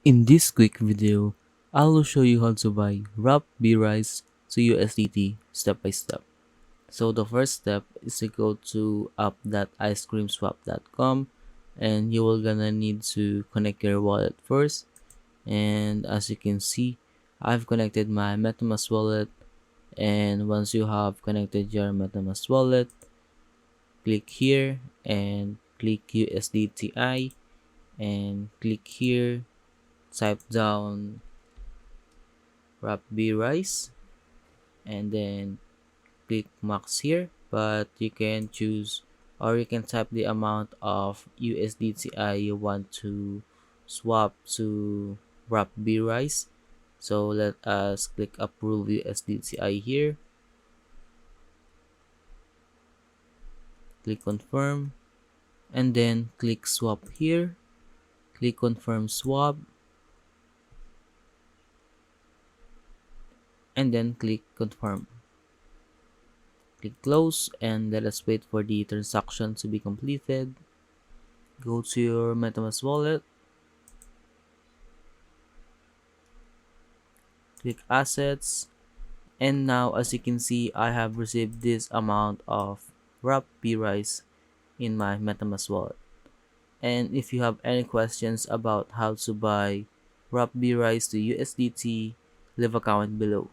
In this quick video, I will show you how to buy Wrapped BRISE to USDT step by step. So the first step is to go to app.icecreamswap.com, and you will gonna need to connect your wallet first. And as you can see, I've connected my MetaMask wallet, and once you have connected your MetaMask wallet, click here and click USDTI and click here, type down wrap B rice and then click max here, but you can choose or you can type the amount of USDTI you want to swap to wrap B rice. So let us click approve USDTI here, click confirm, and then click swap here, click confirm swap, and then click confirm. Click close and let us wait for the transaction to be completed. Go to your MetaMask wallet, click assets, and now as you can see, I have received this amount of wrap BRISE in my MetaMask wallet. And if you have any questions about how to buy wrap BRISE to USDT, leave a comment below.